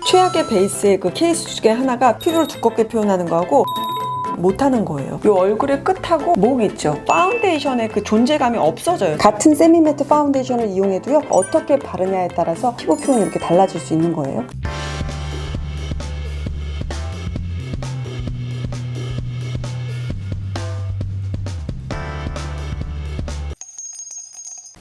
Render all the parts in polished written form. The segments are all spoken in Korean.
최악의 베이스의 그 케이스 중에 하나가 피부를 두껍게 표현하는 거하고 못하는 거예요. 이 얼굴의 끝하고 목 있죠? 파운데이션의 그 존재감이 없어져요. 같은 세미매트 파운데이션을 이용해도요, 어떻게 바르냐에 따라서 피부 표현이 이렇게 달라질 수 있는 거예요.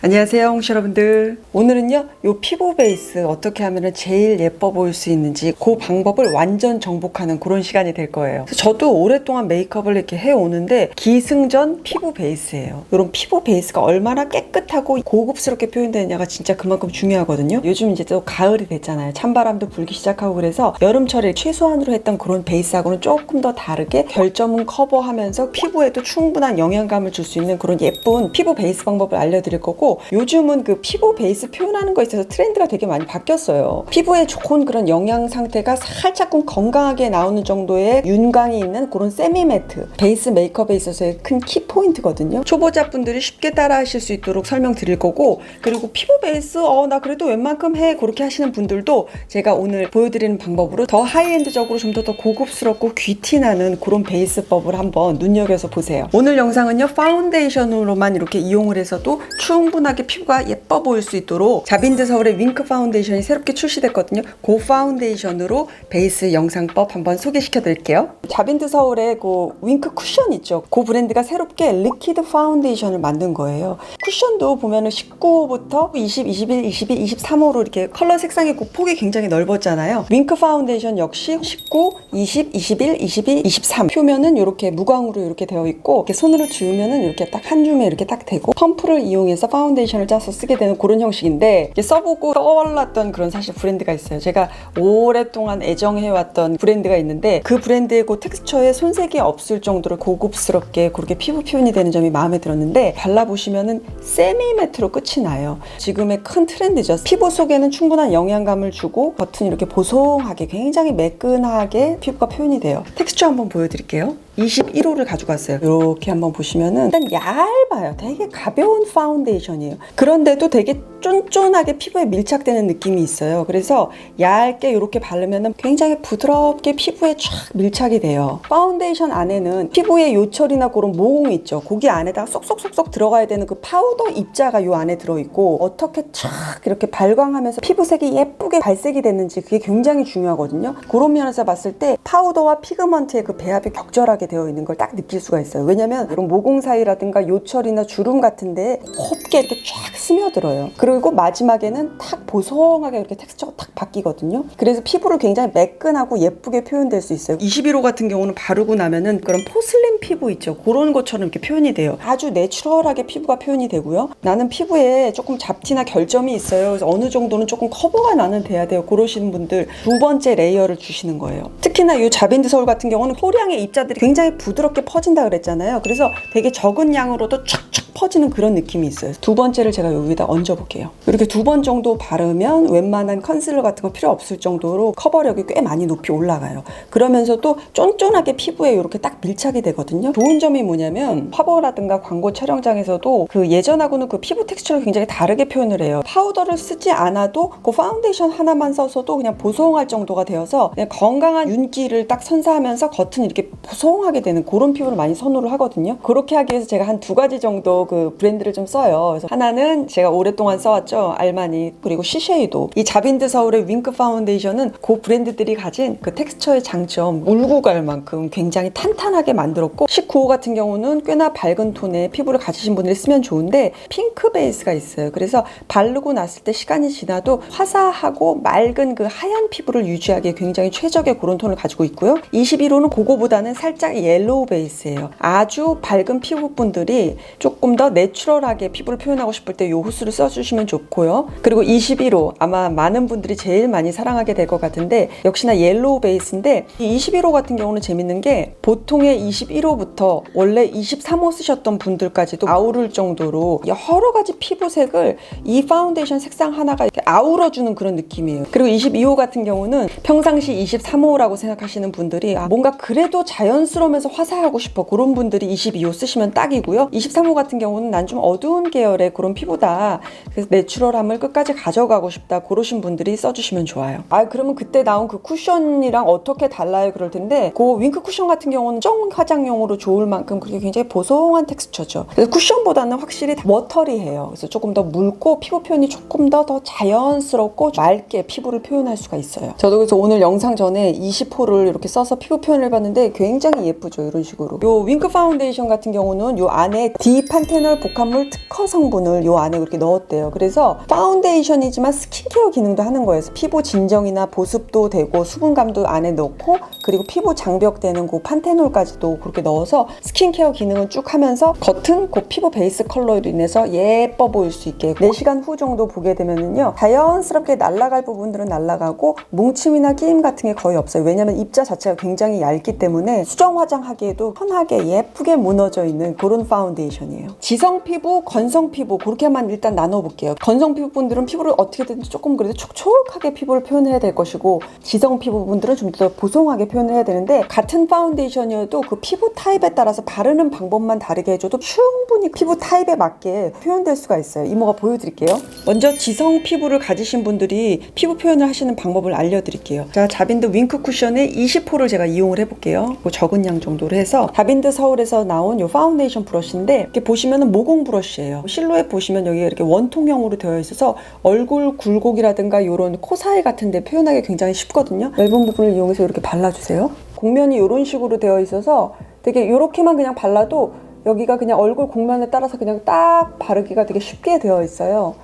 안녕하세요, 홍시 여러분들. 오늘은요, 요 피부 베이스 어떻게 하면 제일 예뻐 보일 수 있는지 그 방법을 완전 정복하는 그런 시간이 될 거예요. 저도 오랫동안 메이크업을 이렇게 해오는데 기승전 피부 베이스예요. 이런 피부 베이스가 얼마나 깨끗하고 고급스럽게 표현되느냐가 진짜 그만큼 중요하거든요. 요즘 이제 또 가을이 됐잖아요. 찬바람도 불기 시작하고 그래서 여름철에 최소한으로 했던 그런 베이스하고는 조금 더 다르게 결점은 커버하면서 피부에도 충분한 영양감을 줄 수 있는 그런 예쁜 피부 베이스 방법을 알려드릴 거고, 요즘은 그 피부 베이스 표현하는 거에 있어서 트렌드가 되게 많이 바뀌었어요. 피부에 좋은 그런 영양 상태가 살짝끔 건강하게 나오는 정도의 윤광이 있는 그런 세미매트 베이스 메이크업에 있어서의 큰 키포인트거든요. 초보자분들이 쉽게 따라 하실 수 있도록 설명드릴 거고, 그리고 피부 베이스 나 그래도 웬만큼 해 그렇게 하시는 분들도 제가 오늘 보여드리는 방법으로 더 하이엔드적으로 좀 더 고급스럽고 귀티나는 그런 베이스법을 한번 눈여겨서 보세요. 오늘 영상은요, 파운데이션으로만 이렇게 이용을 해서도 충분하게 피부가 예뻐 보일 수 있도록 자빈드 서울의 윙크 파운데이션이 새롭게 출시됐거든요. 그 파운데이션으로 베이스 영상법 한번 소개시켜 드릴게요. 자빈드 서울의 그 윙크 쿠션 있죠. 그 브랜드가 새롭게 리퀴드 파운데이션을 만든 거예요. 쿠션도 보면은 19호부터 20, 21, 22, 23호로 이렇게 컬러 색상의 그 폭이 굉장히 넓었잖아요. 윙크 파운데이션 역시 19, 20, 21, 22, 23 표면은 이렇게 무광으로 이렇게 되어 있고, 이렇게 손으로 지우면은 이렇게 딱 한 줌에 이렇게 딱 되고, 펌프를 이용해서 파운데이션을 짜서 쓰게 되는 그런 형식인데, 이게 써보고 떠올랐던 그런 사실 브랜드가 있어요. 제가 오랫동안 애정해왔던 브랜드가 있는데, 그 브랜드의 그 텍스처에 손색이 없을 정도로 고급스럽게 그렇게 피부 표현이 되는 점이 마음에 들었는데, 발라보시면은 세미매트로 끝이 나요. 지금의 큰 트렌드죠. 피부 속에는 충분한 영양감을 주고 겉은 이렇게 보송하게 굉장히 매끈하게 피부가 표현이 돼요. 텍스처 한번 보여드릴게요. 21호를 가지고 왔어요. 이렇게 한번 보시면은 일단 얇아요. 되게 가벼운 파운데이션이에요. 그런데도 되게 쫀쫀하게 피부에 밀착되는 느낌이 있어요. 그래서 얇게 이렇게 바르면은 굉장히 부드럽게 피부에 쫙 밀착이 돼요. 파운데이션 안에는 피부의 요철이나 그런 모공 있죠. 거기 안에다가 쏙쏙쏙쏙 들어가야 되는 그 파우더 입자가 요 안에 들어있고, 어떻게 쫙 이렇게 발광하면서 피부색이 예쁘게 발색이 됐는지 그게 굉장히 중요하거든요. 그런 면에서 봤을 때 파우더와 피그먼트의 그 배합이 격절하게 되어 있는 걸 딱 느낄 수가 있어요. 왜냐면 이런 모공 사이라든가 요철이나 주름 같은데 곱게 이렇게 쫙 스며들어요. 그리고 마지막에는 탁 보송하게 이렇게 텍스처가 탁 바뀌거든요. 그래서 피부를 굉장히 매끈하고 예쁘게 표현될 수 있어요. 21호 같은 경우는 바르고 나면은 그런 포슬린 피부 있죠. 그런 것처럼 이렇게 표현이 돼요. 아주 내추럴하게 피부가 표현이 되고요. 나는 피부에 조금 잡티나 결점이 있어요. 그래서 어느 정도는 조금 커버가 나는 돼야 돼요. 그러시는 분들 두 번째 레이어를 주시는 거예요. 특히나 이 자빈드 서울 같은 경우는 소량의 입자들이 굉장히 부드럽게 퍼진다 그랬잖아요. 그래서 되게 적은 양으로도 촥촥 퍼지는 그런 느낌이 있어요. 두 번째를 제가 여기다 얹어 볼게요. 이렇게 두 번 정도 바르면 웬만한 컨실러 같은 거 필요 없을 정도로 커버력이 꽤 많이 높이 올라가요. 그러면서도 쫀쫀하게 피부에 이렇게 딱 밀착이 되거든요. 좋은 점이 뭐냐면 화보라든가 광고 촬영장에서도 그 예전하고는 그 피부 텍스처를 굉장히 다르게 표현을 해요. 파우더를 쓰지 않아도 그 파운데이션 하나만 써서도 그냥 보송할 정도가 되어서 그냥 건강한 윤기를 딱 선사하면서 겉은 이렇게 보송하게 되는 그런 피부를 많이 선호를 하거든요. 그렇게 하기 위해서 제가 한 두 가지 정도 그 브랜드를 좀 써요. 그래서 하나는 제가 오랫동안 써왔죠. 알마니, 그리고 시쉐이도. 이 자빈드 서울의 윙크 파운데이션은 그 브랜드들이 가진 그 텍스처의 장점 울고 갈 만큼 굉장히 탄탄하게 만들었고, 19호 같은 경우는 꽤나 밝은 톤의 피부를 가지신 분들이 쓰면 좋은데 핑크 베이스가 있어요. 그래서 바르고 났을 때 시간이 지나도 화사하고 맑은 그 하얀 피부를 유지하기에 굉장히 최적의 그런 톤을 가지고 있고요. 21호는 그거보다는 살짝 옐로우 베이스예요. 아주 밝은 피부분들이 조금 더 내추럴하게 피부를 표현하고 싶을 때 이 호수를 써주시면 좋고요. 그리고 21호 아마 많은 분들이 제일 많이 사랑하게 될 것 같은데, 역시나 옐로우 베이스인데, 이 21호 같은 경우는 재밌는 게 보통의 21호부터 원래 23호 쓰셨던 분들까지도 아우를 정도로 여러 가지 피부색을 이 파운데이션 색상 하나가 이렇게 아우러주는 그런 느낌이에요. 그리고 22호 같은 경우는 평상시 23호라고 생각하시는 분들이 뭔가 그래도 자연스러운 부드러우면서 화사하고 싶어 그런 분들이 22호 쓰시면 딱이고요. 23호 같은 경우는 난 좀 어두운 계열의 그런 피부다, 그래서 내추럴함을 끝까지 가져가고 싶다, 그러신 분들이 써주시면 좋아요. 그러면 그때 나온 그 쿠션이랑 어떻게 달라요? 그럴 텐데, 그 윙크 쿠션 같은 경우는 정 화장용으로 좋을 만큼 그렇게 굉장히 보송한 텍스처죠. 그래서 쿠션보다는 확실히 워터리해요. 그래서 조금 더 묽고 피부 표현이 조금 더 자연스럽고 맑게 피부를 표현할 수가 있어요. 저도 그래서 오늘 영상 전에 20호를 이렇게 써서 피부 표현을 해봤는데 굉장히 예쁘죠. 이런 식으로. 요 윙크 파운데이션 같은 경우는 요 안에 디판테놀 복합물 특허 성분을 요 안에 그렇게 넣었대요. 그래서 파운데이션이지만 스킨케어 기능도 하는 거예요. 피부 진정이나 보습도 되고 수분감도 안에 넣고, 그리고 피부 장벽되는 그 판테놀까지도 그렇게 넣어서 스킨케어 기능은 쭉 하면서 겉은 그 피부 베이스 컬러로 인해서 예뻐 보일 수 있게 4시간 후 정도 보게 되면은요, 자연스럽게 날아갈 부분들은 날아가고 뭉침이나 끼임 같은 게 거의 없어요. 왜냐면 입자 자체가 굉장히 얇기 때문에 수정 화장하기에도 편하게 예쁘게 무너져 있는 그런 파운데이션이에요. 지성 피부, 건성 피부 그렇게만 일단 나눠볼게요. 건성 피부분들은 피부를 어떻게든 조금 그래도 촉촉하게 피부를 표현해야 될 것이고, 지성 피부분들은 좀 더 보송하게 표현을 해야 되는데, 같은 파운데이션이어도 그 피부 타입에 따라서 바르는 방법만 다르게 해줘도 충분히 피부 타입에 맞게 표현될 수가 있어요. 이모가 보여드릴게요. 먼저 지성 피부를 가지신 분들이 피부 표현을 하시는 방법을 알려드릴게요. 자, 자빈드 윙크 쿠션의 20호를 제가 이용을 해볼게요. 적은 양 정도로 해서 자빈드 서울에서 나온 이 파운데이션 브러쉬인데, 이렇게 보시면은 모공 브러쉬예요. 실루엣 보시면 여기가 이렇게 원통형으로 되어 있어서 얼굴 굴곡이라든가 이런 코 사이 같은 데 표현하기 굉장히 쉽거든요. 얇은 부분을 이용해서 이렇게 발라주세요. 곡면이 이런 식으로 되어 있어서 되게 이렇게만 그냥 발라도 여기가 그냥 얼굴 곡면에 따라서 그냥 딱 바르기가 되게 쉽게 되어 있어요.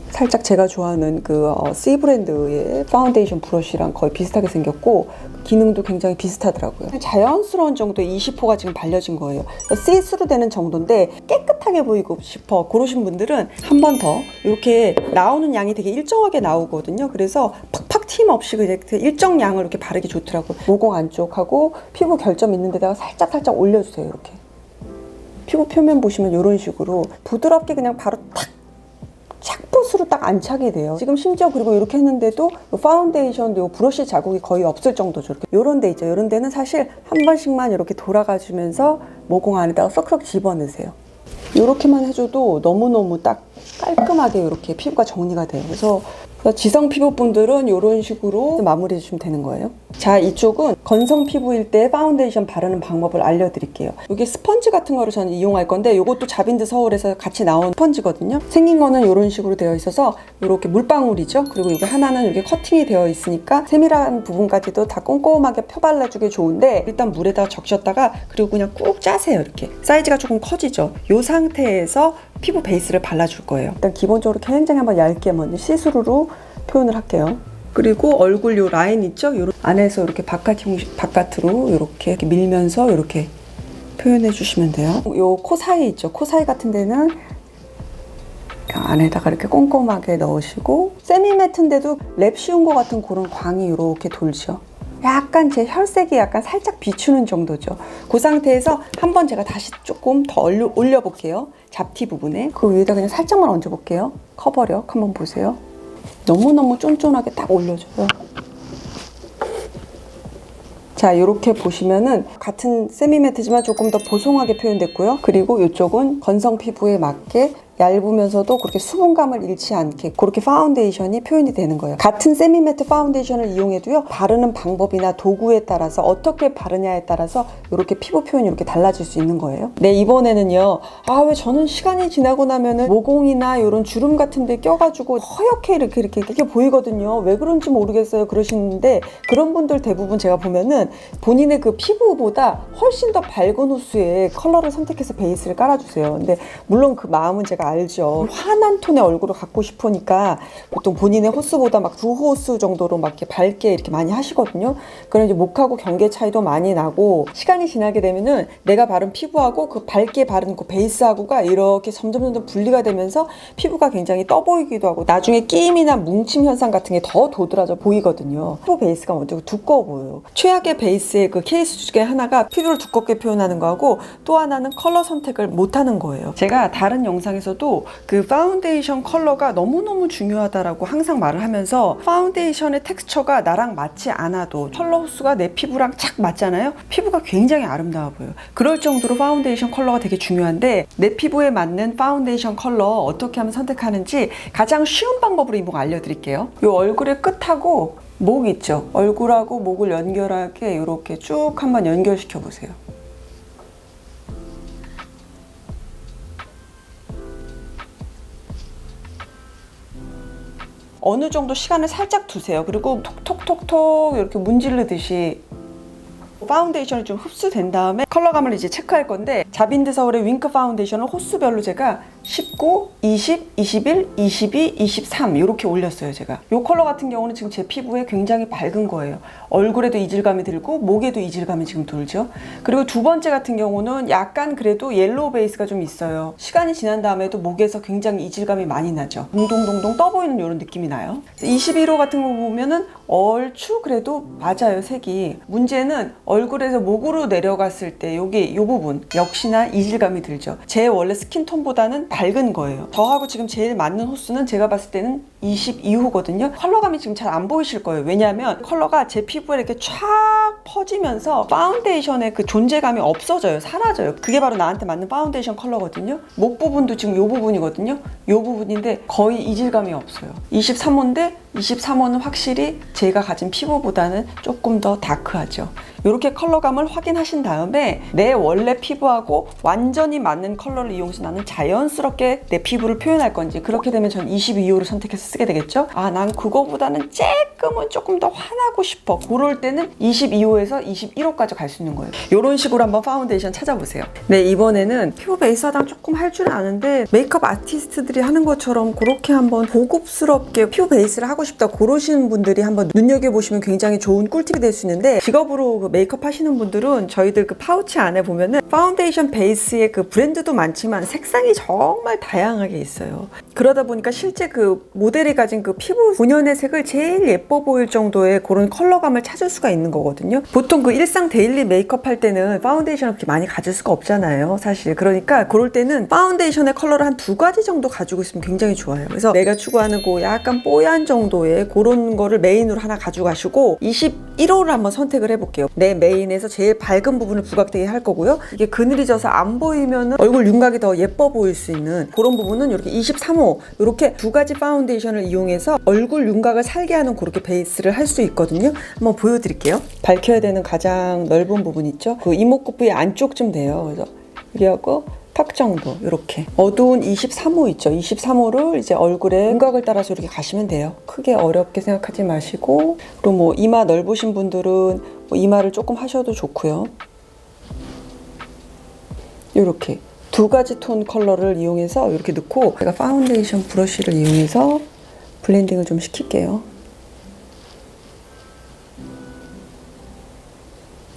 살짝 제가 좋아하는 그 C 브랜드의 파운데이션 브러쉬랑 거의 비슷하게 생겼고, 기능도 굉장히 비슷하더라고요. 자연스러운 정도의 20호가 지금 발려진 거예요. 시스루 되는 정도인데 깨끗하게 보이고 싶어 그러신 분들은 한 번 더, 이렇게 나오는 양이 되게 일정하게 나오거든요. 그래서 팍팍 튀임 없이 일정 양을 이렇게 바르기 좋더라고요. 모공 안쪽하고 피부 결점 있는 데다가 살짝 올려주세요. 이렇게 피부 표면 보시면 이런 식으로 부드럽게 그냥 바로 탁 착붙으로 딱 안착이 돼요. 지금 심지어 그리고 이렇게 했는데도 파운데이션도 요 브러쉬 자국이 거의 없을 정도죠. 이렇게 요런 데 있죠. 요런 데는 사실 한 번씩만 이렇게 돌아가 주면서 모공 안에다가 쏙쏙 집어넣으세요. 이렇게만 해줘도 너무너무 딱 깔끔하게 이렇게 피부가 정리가 돼요. 그래서 지성 피부분들은 이런 식으로 마무리해 주시면 되는 거예요. 자, 이쪽은 건성 피부일 때 파운데이션 바르는 방법을 알려드릴게요. 이게 스펀지 같은 거를 저는 이용할 건데, 이것도 자빈드 서울에서 같이 나온 스펀지거든요. 생긴 거는 이런 식으로 되어 있어서 이렇게 물방울이죠. 그리고 이게 하나는 이렇게 커팅이 되어 있으니까 세밀한 부분까지도 다 꼼꼼하게 펴발라주기 좋은데, 일단 물에다가 적셨다가 그리고 그냥 꾹 짜세요. 이렇게 사이즈가 조금 커지죠. 이 상태에서 피부 베이스를 발라줄 거예요. 일단 기본적으로 굉장히 한번 얇게 먼저 시스루로 표현을 할게요. 그리고 얼굴 요 라인 있죠? 요 안에서 이렇게 바깥으로 이렇게 밀면서 이렇게 표현해 주시면 돼요. 요 코 사이 있죠? 코 사이 같은 데는 안에다가 이렇게 꼼꼼하게 넣으시고, 세미 매트인데도 랩 씌운 것 같은 그런 광이 이렇게 돌죠. 약간 제 혈색이 약간 살짝 비추는 정도죠. 그 상태에서 한번 제가 다시 조금 더 올려볼게요. 잡티 부분에 그 위에다 그냥 살짝만 얹어볼게요. 커버력 한번 보세요. 너무너무 쫀쫀하게 딱 올려줘요. 자, 이렇게 보시면은 같은 세미매트지만 조금 더 보송하게 표현됐고요. 그리고 이쪽은 건성 피부에 맞게 얇으면서도 그렇게 수분감을 잃지 않게 그렇게 파운데이션이 표현이 되는 거예요. 같은 세미매트 파운데이션을 이용해도요, 바르는 방법이나 도구에 따라서 어떻게 바르냐에 따라서 이렇게 피부 표현이 이렇게 달라질 수 있는 거예요. 네, 이번에는요, 왜 저는 시간이 지나고 나면은 모공이나 이런 주름 같은 데 껴가지고 허옇게 이렇게 보이거든요. 왜 그런지 모르겠어요. 그러시는데, 그런 분들 대부분 제가 보면은 본인의 그 피부보다 훨씬 더 밝은 호수에 컬러를 선택해서 베이스를 깔아주세요. 근데 물론 그 마음은 제가 알죠. 환한 톤의 얼굴을 갖고 싶으니까 보통 본인의 호수보다 막 두 호수 정도로 막 이렇게 밝게 이렇게 많이 하시거든요. 그럼 이제 목하고 경계 차이도 많이 나고, 시간이 지나게 되면은 내가 바른 피부하고 그 밝게 바른 그 베이스하고가 이렇게 점점 분리가 되면서 피부가 굉장히 떠 보이기도 하고, 나중에 끼임이나 뭉침 현상 같은 게 더 도드라져 보이거든요. 피부 베이스가 먼저 두꺼워 보여요. 최악의 베이스의 그 케이스 중에 하나가 피부를 두껍게 표현하는 거하고, 또 하나는 컬러 선택을 못하는 거예요. 제가 다른 영상에서도 입장에서도 그 파운데이션 컬러가 너무너무 중요하다라고 항상 말을 하면서 파운데이션의 텍스처가 나랑 맞지 않아도 컬러 호수가 내 피부랑 착 맞잖아요. 피부가 굉장히 아름다워 보여요. 그럴 정도로 파운데이션 컬러가 되게 중요한데 내 피부에 맞는 파운데이션 컬러 어떻게 하면 선택하는지 가장 쉬운 방법으로 이모가 알려드릴게요. 이 얼굴의 끝하고 목 있죠? 얼굴하고 목을 연결하게 이렇게 쭉 한번 연결시켜 보세요. 어느 정도 시간을 살짝 두세요. 그리고 톡톡톡톡 이렇게 문지르듯이 파운데이션이 좀 흡수된 다음에 컬러감을 이제 체크할 건데 자빈드 서울의 윙크 파운데이션을 호수별로 제가 19, 20, 21, 22, 23 이렇게 올렸어요. 제가 이 컬러 같은 경우는 지금 제 피부에 굉장히 밝은 거예요. 얼굴에도 이질감이 들고 목에도 이질감이 지금 돌죠. 그리고 두 번째 같은 경우는 약간 그래도 옐로우 베이스가 좀 있어요. 시간이 지난 다음에도 목에서 굉장히 이질감이 많이 나죠. 동동동동 떠 보이는 이런 느낌이 나요. 21호 같은 거 보면은 얼추 그래도 맞아요. 색이. 문제는 얼굴에서 목으로 내려갔을 때 여기 이 부분 역시나 이질감이 들죠. 제 원래 스킨톤보다는 밝은 거예요. 저하고 지금 제일 맞는 호수는 제가 봤을 때는 22호거든요. 컬러감이 지금 잘 안 보이실 거예요. 왜냐하면 컬러가 제 피부에 이렇게 쫙 퍼지면서 파운데이션의 그 존재감이 없어져요. 사라져요. 그게 바로 나한테 맞는 파운데이션 컬러거든요. 목 부분도 지금 이 부분이거든요. 이 부분인데 거의 이질감이 없어요. 23호인데 23호는 확실히 제가 가진 피부보다는 조금 더 다크하죠. 이렇게 컬러감을 확인하신 다음에 내 원래 피부하고 완전히 맞는 컬러를 이용해서 나는 자연스럽게 내 피부를 표현할 건지, 그렇게 되면 전 22호를 선택해서 쓰게 되겠죠. 아, 난 그거보다는 조금은 조금 더 환하고 싶어. 그럴 때는 22호에서 21호까지 갈 수 있는 거예요. 이런 식으로 한번 파운데이션 찾아보세요. 네, 이번에는 피부 베이스 화장 조금 할 줄 아는데 메이크업 아티스트들이 하는 것처럼 그렇게 한번 고급스럽게 피부 베이스를 하고 싶다 그러시는 분들이 한번 눈여겨보시면 굉장히 좋은 꿀팁이 될 수 있는데, 직업으로 그 메이크업 하시는 분들은 저희들 그 파우치 안에 보면은 파운데이션 베이스의 그 브랜드도 많지만 색상이 정말 다양하게 있어요. 그러다 보니까 실제 그 모델이 가진 그 피부 본연의 색을 제일 예뻐 보일 정도의 그런 컬러감을 찾을 수가 있는 거거든요. 보통 그 일상 데일리 메이크업 할 때는 파운데이션을 그렇게 많이 가질 수가 없잖아요, 사실. 그러니까 그럴 때는 파운데이션의 컬러를 한 2가지 정도 가지고 있으면 굉장히 좋아요. 그래서 내가 추구하는 그 약간 뽀얀 정도의 그런 거를 메인으로 하나 가져가시고 21호를 한번 선택을 해볼게요. 내 메인에서 제일 밝은 부분을 부각되게 할 거고요. 이게 그늘이 져서 안 보이면 얼굴 윤곽이 더 예뻐 보일 수 있는 그런 부분은 이렇게 23호 이렇게 2가지 파운데이션을 이용해서 얼굴 윤곽을 살게 하는 그렇게 베이스를 할 수 있거든요. 한번 보여드릴게요. 밝혀야 되는 가장 넓은 부분 있죠? 그 이목구 부위 안쪽쯤 돼요. 그래서 여기하고 턱 정도 이렇게 어두운 23호 있죠. 23호를 이제 얼굴에 윤곽을 따라서 이렇게 가시면 돼요. 크게 어렵게 생각하지 마시고, 그리고 뭐 이마 넓으신 분들은 뭐 이마를 조금 하셔도 좋고요. 이렇게 2가지 톤 컬러를 이용해서 이렇게 넣고, 제가 파운데이션 브러쉬를 이용해서 블렌딩을 좀 시킬게요.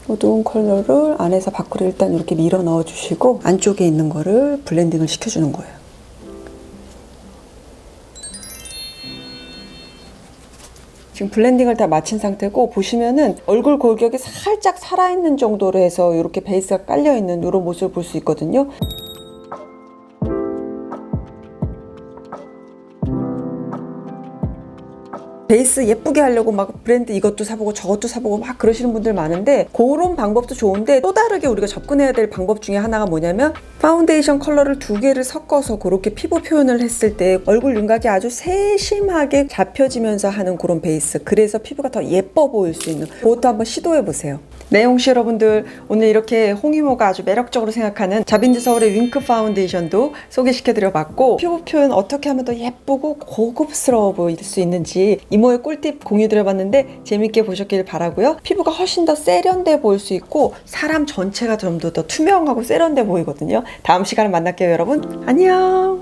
어두운 컬러를 안에서 밖으로 일단 이렇게 밀어 넣어 주시고 안쪽에 있는 거를 블렌딩을 시켜주는 거예요. 지금 블렌딩을 다 마친 상태고, 보시면은 얼굴 골격이 살짝 살아있는 정도로 해서 이렇게 베이스가 깔려있는 이런 모습을 볼 수 있거든요. 베이스 예쁘게 하려고 막 브랜드 이것도 사보고 저것도 사보고 막 그러시는 분들 많은데, 그런 방법도 좋은데 또 다르게 우리가 접근해야 될 방법 중에 하나가 뭐냐면, 파운데이션 컬러를 2개를 섞어서 그렇게 피부 표현을 했을 때 얼굴 윤곽이 아주 세심하게 잡혀지면서 하는 그런 베이스, 그래서 피부가 더 예뻐 보일 수 있는 그것도 한번 시도해 보세요. 네, 홍시 여러분들, 오늘 이렇게 홍이모가 아주 매력적으로 생각하는 자빈드 서울의 윙크 파운데이션도 소개시켜드려 봤고, 피부 표현 어떻게 하면 더 예쁘고 고급스러워 보일 수 있는지 이모의 꿀팁 공유드려 봤는데 재밌게 보셨길 바라고요. 피부가 훨씬 더 세련돼 보일 수 있고 사람 전체가 좀 더 투명하고 세련돼 보이거든요. 다음 시간에 만날게요, 여러분. 안녕.